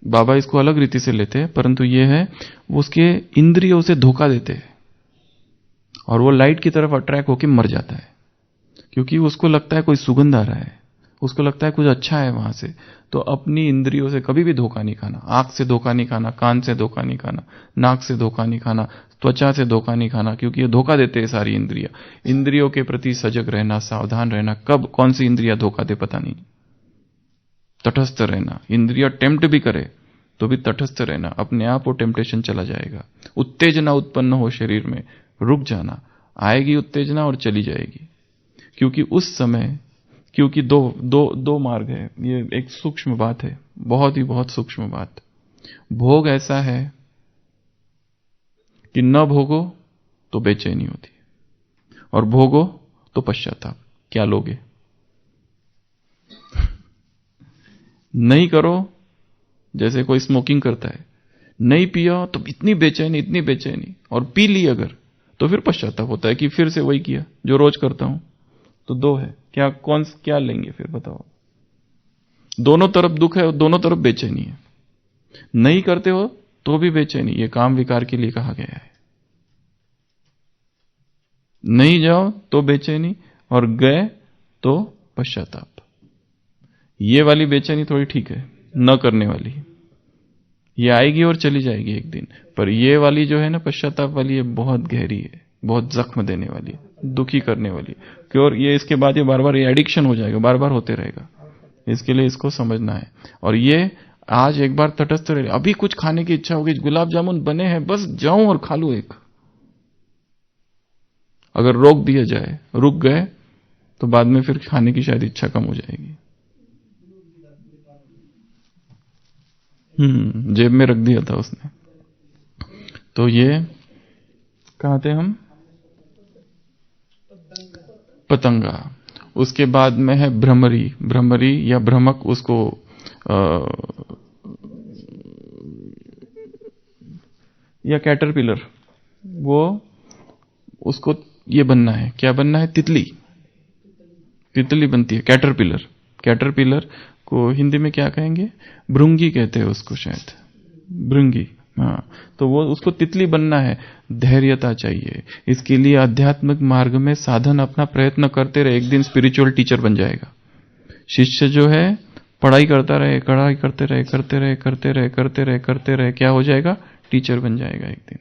बाबा इसको अलग रीति से लेते हैं, परंतु ये है वो उसके इंद्रियों से धोखा देते हैं और वो लाइट की तरफ अट्रैक्ट होकर मर जाता है, क्योंकि उसको लगता है कोई सुगंध आ रहा है, उसको लगता है कुछ अच्छा है वहां से। तो अपनी इंद्रियों से कभी भी धोखा नहीं खाना, आंख से धोखा नहीं खाना, कान से धोखा नहीं खाना, नाक से धोखा नहीं खाना, त्वचा से धोखा नहीं खाना, क्योंकि ये धोखा देते हैं सारी इंद्रियां। इंद्रियों के प्रति सजग रहना, सावधान रहना, कब कौन सी इंद्रिया धोखा दे पता नहीं। तटस्थ रहना, इंद्रिया टेम्प्ट भी करे तो भी तटस्थ रहना, अपने आप वो टेम्पटेशन चला जाएगा। उत्तेजना उत्पन्न हो शरीर में, रुक जाना, आएगी उत्तेजना और चली जाएगी, क्योंकि उस समय, क्योंकि दो मार्ग है। ये एक सूक्ष्म बात है, बहुत सूक्ष्म बात। भोग ऐसा है कि न भोगो तो बेचैनी होती है और भोगो तो पश्चाताप। क्या लोगे? नहीं करो, जैसे कोई स्मोकिंग करता है, नहीं पिया तो इतनी बेचैनी, और पी ली अगर तो फिर पश्चाताप होता है कि फिर से वही किया जो रोज करता हूं। तो दो है, क्या लेंगे फिर बताओ? दोनों तरफ दुख है और दोनों तरफ बेचैनी है। नहीं करते हो तो भी बेचैनी, ये काम विकार के लिए कहा गया है। नहीं जाओ तो बेचैनी और गए तो पश्चाताप। ये वाली बेचैनी थोड़ी ठीक है, न करने वाली, ये आएगी और चली जाएगी एक दिन। पर ये वाली जो है ना, पश्चाताप वाली, ये बहुत गहरी है, बहुत जख्म देने वाली है, दुखी करने वाली है। और ये इसके बाद ये बार बार एडिक्शन हो जाएगा, बार बार होते रहेगा। इसके लिए इसको समझना है। और ये आज एक बार तटस्थ रहे, अभी कुछ खाने की इच्छा होगी, गुलाब जामुन बने हैं, बस जाऊं और खा लूं एक। अगर रोक दिया जाए, रुक गए, तो बाद में फिर खाने की शायद इच्छा कम हो जाएगी। जेब में रख दिया था उसने। तो ये कहाँ थे हम? पतंगा। उसके बाद में है भ्रमरी या भ्रमक, उसको या कैटरपिलर, वो उसको ये बनना है, क्या बनना है? तितली बनती है कैटरपिलर को हिंदी में क्या कहेंगे? भृंगी कहते हैं उसको शायद, भृंगी। हाँ, तो वो उसको तितली बनना है। धैर्यता चाहिए इसके लिए। आध्यात्मिक मार्ग में साधन अपना प्रयत्न करते रहे, एक दिन स्पिरिचुअल टीचर बन जाएगा। शिष्य जो है पढ़ाई करता रहे, कढ़ाई करते रहे, क्या हो जाएगा? टीचर बन जाएगा एक दिन।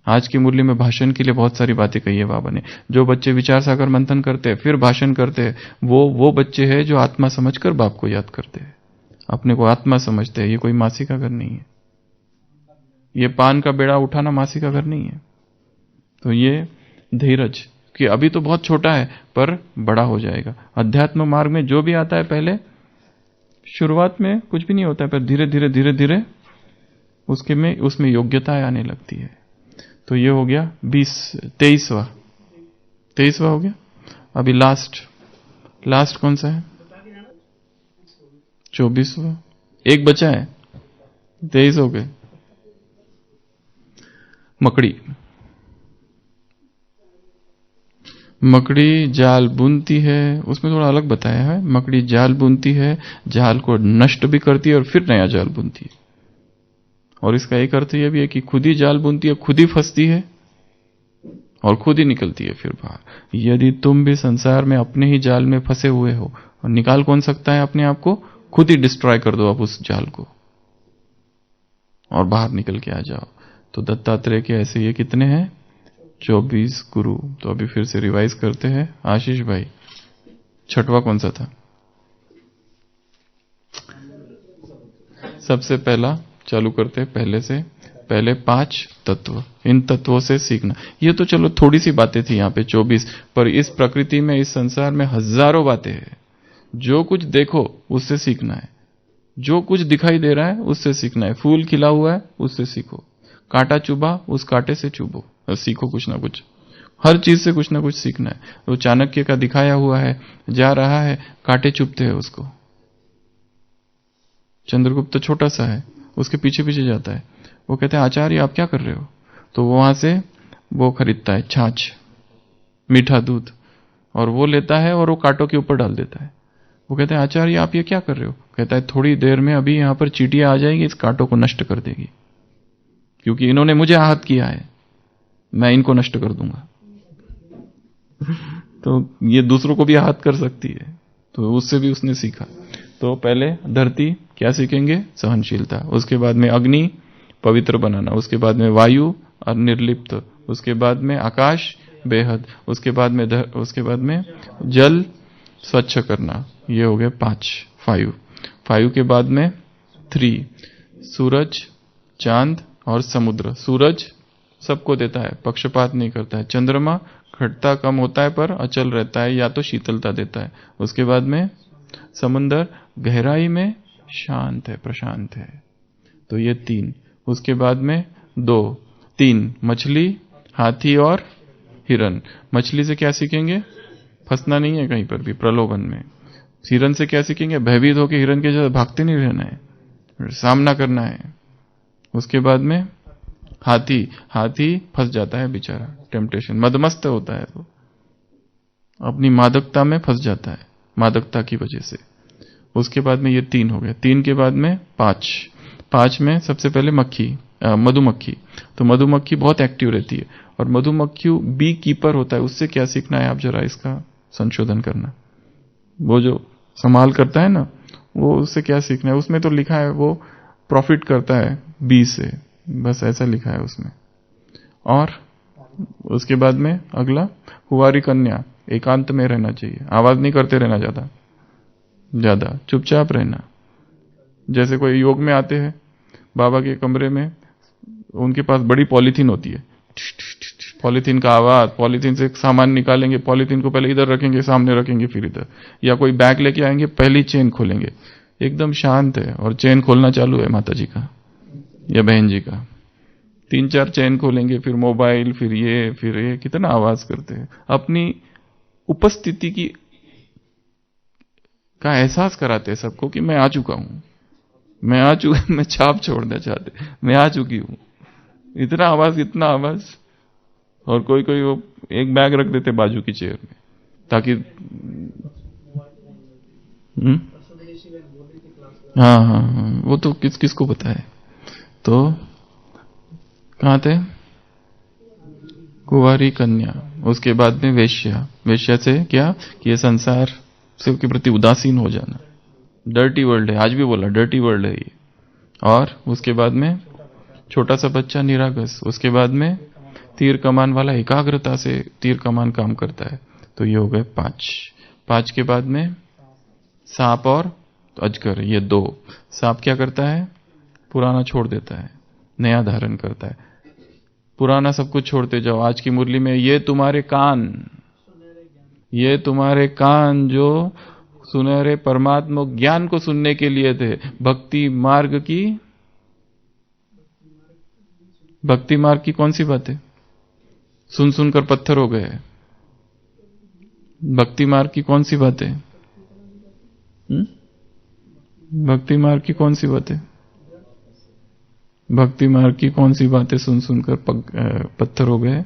आज की मुरली में भाषण के लिए बहुत सारी बातें कही है बाबा ने। जो बच्चे विचार सागर मंथन करते हैं फिर भाषण करते हैं, वो बच्चे हैं जो आत्मा समझकर बाप को याद करते हैं, अपने को आत्मा समझते हैं। ये कोई मासी का घर नहीं है, ये पान का बेड़ा उठाना मासी का घर नहीं है। तो ये धीरज कि अभी तो बहुत छोटा है पर बड़ा हो जाएगा। अध्यात्म मार्ग में जो भी आता है, पहले शुरुआत में कुछ भी नहीं होता है, पर धीरे धीरे उसमें योग्यता आने लगती है। तो ये हो गया 23वां हो गया। अभी लास्ट कौन सा है? 24वां। एक बचा है, 23 हो गए। मकड़ी जाल बुनती है, उसमें थोड़ा अलग बताया है। मकड़ी जाल बुनती है, जाल को नष्ट भी करती है और फिर नया जाल बुनती है। और इसका एक अर्थ यह भी है कि खुद ही जाल बुनती है, खुद ही फंसती है और खुद ही निकलती है फिर बाहर। यदि तुम भी संसार में अपने ही जाल में फंसे हुए हो, और निकाल कौन सकता है अपने आप को? खुद ही डिस्ट्रॉय कर दो आप उस जाल को और बाहर निकल के आ जाओ। तो दत्तात्रेय के ऐसे ये कितने हैं? 24 गुरु। तो अभी फिर से रिवाइज करते हैं। आशीष भाई, छठवां कौन सा था? सबसे पहला चालू करते हैं पहले से। पहले 5 तत्व, इन तत्वों से सीखना। ये तो चलो थोड़ी सी बातें थी यहाँ पे 24, पर इस प्रकृति में, इस संसार में हजारों बातें हैं। जो कुछ देखो उससे सीखना है, जो कुछ दिखाई दे रहा है उससे सीखना है। फूल खिला हुआ है उससे सीखो, कांटा चुभा उस कांटे से चुभो, सीखो कुछ ना कुछ। हर चीज से कुछ ना कुछ सीखना है। वो चाणक्य का दिखाया हुआ है, जा रहा है, कांटे चुभते हैं उसको। चंद्रगुप्त तो छोटा सा है, उसके पीछे पीछे जाता है। वो कहते हैं आचार्य आप क्या कर रहे हो? तो वो वहां से वो खरीदता है छाछ, मीठा दूध, और वो लेता है और वो कांटों के ऊपर डाल देता है। वो कहते हैं आचार्य आप ये क्या कर रहे हो? कहता है थोड़ी देर में अभी यहां पर चींटियां आ जाएंगी, इस कांटों को नष्ट कर देगी, क्योंकि इन्होंने मुझे आहत किया है, मैं इनको नष्ट कर दूंगा। तो ये दूसरों को भी आहत कर सकती है, तो उससे भी उसने सीखा। तो पहले धरती क्या सीखेंगे? सहनशीलता। उसके बाद में अग्नि पवित्र बनाना, उसके बाद में वायु और निर्लिप्त, उसके बाद में आकाश बेहद, उसके बाद में जल स्वच्छ करना। ये हो गए 5, 5 के बाद में 3, सूरज, चांद और समुद्र। सूरज सबको देता है, पक्षपात नहीं करता है। चंद्रमा घटता कम होता है पर अचल रहता है, या तो शीतलता देता है। उसके बाद में समुद्र गहराई में शांत है, प्रशांत है। तो ये 3। उसके बाद में 2, 3 मछली, हाथी और हिरन। मछली से क्या सीखेंगे? फंसना नहीं है कहीं पर भी प्रलोभन में। हिरन से क्या सीखेंगे? भयभीत होकर हिरन के जैसे भागते नहीं रहना है, सामना करना है। उसके बाद में हाथी फंस जाता है बेचारा, टेम्पटेशन, मदमस्त होता है, वो अपनी मादकता में फंस जाता है, मादकता की वजह से। उसके बाद में ये 3 हो गए। 3 के बाद में 5 में सबसे पहले मधुमक्खी। तो मधुमक्खी बहुत एक्टिव रहती है, और मधुमक्खी बी कीपर होता है। उससे क्या सीखना है? आप जरा इसका संशोधन करना। वो जो संभाल करता है ना, वो उससे क्या सीखना है? उसमें तो लिखा है वो प्रॉफिट करता है बी से, बस ऐसा लिखा है उसमें। और उसके बाद में अगला कुंवारी कन्या, एकांत में रहना चाहिए, आवाज नहीं करते रहना, ज्यादा चुपचाप रहना। जैसे कोई योग में आते हैं बाबा के कमरे में, उनके पास बड़ी पॉलीथीन होती है, पॉलीथीन का आवाज, पॉलीथीन से सामान निकालेंगे, पॉलीथीन को पहले इधर रखेंगे, सामने रखेंगे, फिर इधर। या कोई बैग लेके आएंगे, पहली चेन खोलेंगे, एकदम शांत है, और चेन खोलना चालू है माता जी का या बहन जी का। 3-4 चेन खोलेंगे, फिर मोबाइल, फिर ये, कितना आवाज करते हैं। अपनी उपस्थिति का एहसास कराते हैं सबको कि मैं आ चुका हूं, मैं छाप छोड़ना चाहते, मैं आ चुकी हूं। इतना आवाज। और कोई वो एक बैग रख देते बाजू की चेयर में, ताकि हाँ, वो तो किस को पता है। तो कहाँ थे? कुंवारी कन्या। उसके बाद में वेश्या से क्या कि ये संसार से के प्रति उदासीन हो जाना। डर्टी वर्ल्ड है, आज भी बोला डर्टी वर्ल्ड है ये। और उसके बाद में छोटा सा बच्चा निरागस। उसके बाद में तीर कमान वाला एकाग्रता से तीर कमान काम करता है। तो ये हो गए 5 के बाद में सांप और अजगर, ये 2। सांप क्या करता है? पुराना छोड़ देता है, नया धारण करता है। पुराना सब कुछ छोड़ते जाओ। आज की मुरली में ये तुम्हारे कान जो सुनहरे परमात्मा ज्ञान को सुनने के लिए थे, भक्ति मार्ग की कौन सी बातें सुनकर पत्थर हो गए? भक्ति मार्ग की कौन सी बातें? भक्ति मार्ग की कौन सी बातें? भक्ति मार्ग की कौन सी बातें सुनकर पत्थर हो गए?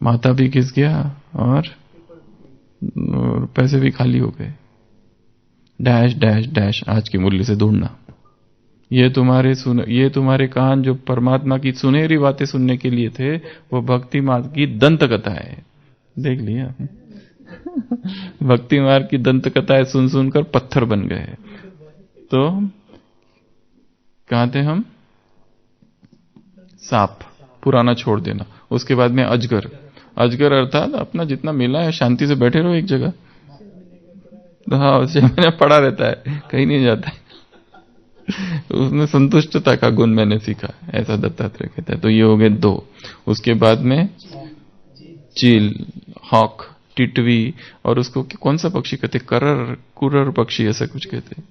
माता भी घिस गया और पैसे भी खाली हो गए। डैश डैश डैश आज की मुरली से ढूंढना। ये तुम्हारे कान जो परमात्मा की सुनहरी बातें सुनने के लिए थे, वो भक्ति मार्ग की दंत कथा है। देख लिया? भक्ति मार्ग की दंत कथाएं सुनकर पत्थर बन गए। तो कहाँ थे हम? सांप, पुराना छोड़ देना। उसके बाद में अजगर अर्थात अपना जितना मिला है शांति से बैठे रहो एक जगह। हाँ, मैंने पढ़ा रहता है, कहीं नहीं जाता है। उसमें संतुष्टता का गुण मैंने सीखा, ऐसा दत्तात्रेय कहता है। तो ये हो गए 2। उसके बाद में चील, हॉक, टिटवी, और उसको कौन सा पक्षी कहते? कुरर पक्षी, ऐसा कुछ कहते।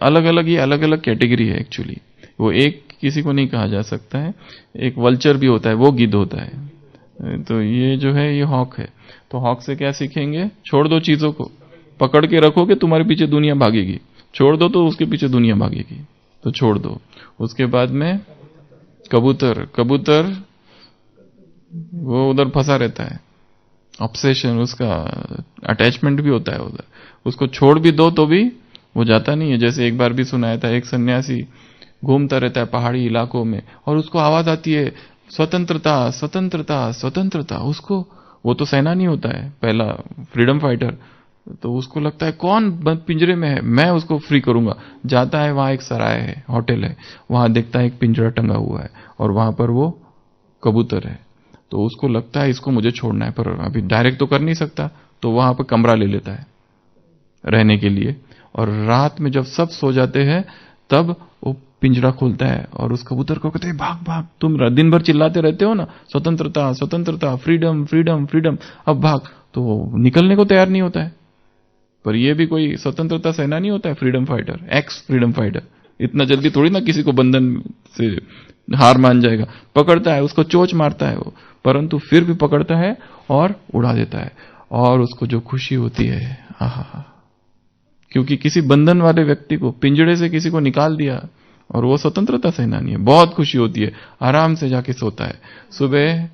अलग अलग कैटेगरी है एक्चुअली। वो एक किसी को नहीं कहा जा सकता है। एक वल्चर भी होता है, वो गिद्ध होता है। तो ये जो है ये हॉक है। तो हॉक से क्या सीखेंगे? छोड़ दो चीजों को, पकड़ के रखोगे तुम्हारे पीछे दुनिया भागेगी, छोड़ दो तो उसके पीछे दुनिया भागेगी, तो छोड़ दो। उसके बाद में कबूतर वो उधर फंसा रहता है, ऑब्सेशन उसका अटैचमेंट भी होता है उधर। उसको छोड़ भी दो तो भी वो जाता नहीं है। जैसे एक बार भी सुनाया था, एक सन्यासी घूमता रहता है पहाड़ी इलाकों में और उसको आवाज आती है स्वतंत्रता स्वतंत्रता स्वतंत्रता। उसको, वो तो सेनानी होता है, पहला फ्रीडम फाइटर, तो उसको लगता है कौन बंद पिंजरे में है, मैं उसको फ्री करूंगा। जाता है, वहां एक सराय है, होटल है, वहां देखता है एक पिंजरा टंगा हुआ है और वहां पर वो कबूतर है। तो उसको लगता है इसको मुझे छोड़ना है, पर अभी डायरेक्ट तो कर नहीं सकता, तो वहां पर कमरा ले लेता है रहने के लिए। और रात में जब सब सो जाते हैं तब वो पिंजरा खोलता है और उस कबूतर को कहते हैं भाग भाग, तुम दिन भर चिल्लाते रहते हो ना स्वतंत्रता स्वतंत्रता फ्रीडम फ्रीडम फ्रीडम, अब भाग। तो वो निकलने को तैयार नहीं होता है। पर ये भी कोई स्वतंत्रता सेनानी होता है, freedom fighter, x freedom fighter. इतना जल्दी थोड़ी ना किसी को बंधन से हार मान जाएगा। पकड़ता है, उसको चोंच मारता है वो, परंतु फिर भी पकड़ता है और उड़ा देता है। और उसको जो खुशी होती है, आहा, क्योंकि किसी बंधन वाले व्यक्ति को, पिंजड़े से किसी को निकाल दिया, और वो स्वतंत्रता सेनानी है, बहुत खुशी होती है। आराम से जाके सोता है, सुबह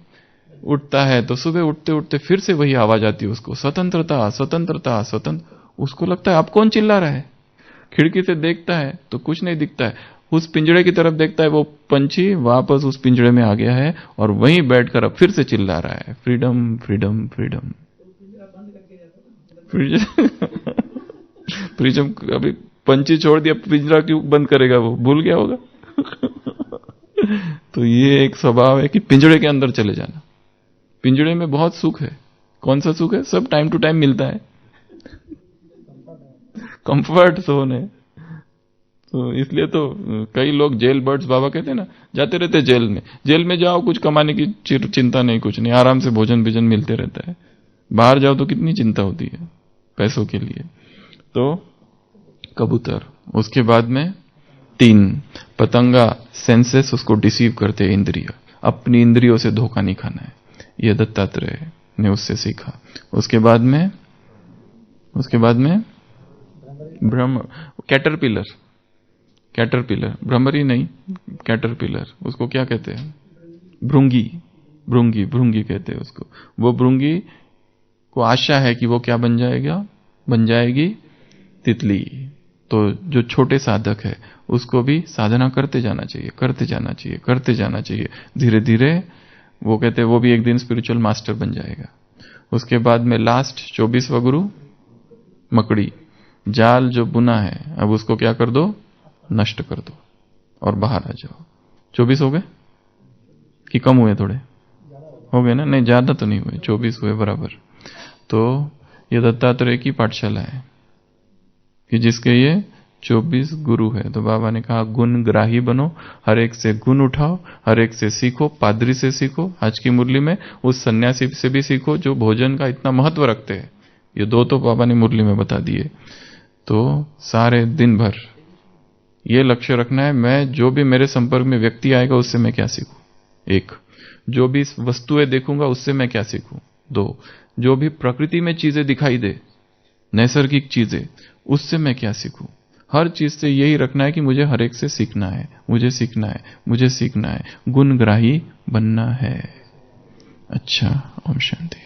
उठता है तो सुबह उठते उठते फिर से वही आवाज आती है उसको, स्वतंत्रता स्वतंत्रता स्वतंत्र। उसको लगता है अब कौन चिल्ला रहा है। खिड़की से देखता है तो कुछ नहीं दिखता है, उस पिंजड़े की तरफ देखता है, वो पंछी वापस उस पिंजड़े में आ गया है और वहीं बैठकर अब फिर से चिल्ला रहा है फ्रीडम फ्रीडम फ्रीडम। फ्रीडम अभी पंछी छोड़ दिया, पिंजरा क्यों बंद करेगा, वो भूल गया होगा। तो ये एक स्वभाव है कि पिंजड़े के अंदर चले जाना। पिंजड़े में बहुत सुख है। कौन सा सुख है? सब टाइम टू टाइम मिलता है, कंफर्ट जोन है। तो इसलिए तो कई लोग जेल बर्ड्स बाबा कहते हैं ना, जाते रहते जेल में। जेल में जाओ, कुछ कमाने की चिंता नहीं, कुछ नहीं, आराम से भोजन भोजन मिलते रहता है। बाहर जाओ तो कितनी चिंता होती है पैसों के लिए। तो कबूतर, उसके बाद में 3 पतंगा, सेंसेस उसको डिसीव करते हैं, इंद्रिय, अपनी इंद्रियों से धोखा नहीं खाना है, यह दत्तात्रेय ने उससे सीखा। उसके बाद में ब्रह्म, कैटरपिलर, कैटरपिलर, भ्रमरी नहीं, कैटरपिलर, उसको क्या कहते हैं? भृंगी, भृंगी, भृंगी कहते हैं उसको। वो भृंगी को आशा है कि वो क्या बन जाएगा, बन जाएगी तितली। तो जो छोटे साधक है उसको भी साधना करते जाना चाहिए, करते जाना चाहिए, करते जाना चाहिए। धीरे धीरे वो कहते हैं वो भी एक दिन स्पिरिचुअल मास्टर बन जाएगा। उसके बाद में लास्ट 24वां गुरु मकड़ी, जाल जो बुना है अब उसको क्या कर दो, नष्ट कर दो और बाहर आ जाओ। 24 हो गए कि कम हुए? थोड़े हो गए ना? नहीं, ज्यादा तो नहीं हुए, 24 हुए बराबर। तो ये दत्तात्रेय की पाठशाला है कि जिसके ये 24 गुरु है। तो बाबा ने कहा गुण ग्राही बनो, हर एक से गुण उठाओ, हर एक से सीखो, पादरी से सीखो, आज की मुरली में उस सन्यासी से भी सीखो जो भोजन का इतना महत्व रखते हैं। ये 2 तो बाबा ने मुरली में बता दिए। तो सारे दिन भर ये लक्ष्य रखना है, मैं जो भी मेरे संपर्क में व्यक्ति आएगा उससे मैं क्या सीखूं, 1, जो भी वस्तुएं देखूंगा उससे मैं क्या सीखूं, 2, जो भी प्रकृति में चीजें दिखाई दे, नैसर्गिक चीजें, उससे मैं क्या सीखूं। हर चीज से यही रखना है कि मुझे हर एक से सीखना है, मुझे सीखना है, मुझे सीखना है, गुणग्राही बनना है। अच्छा, ओम शांति।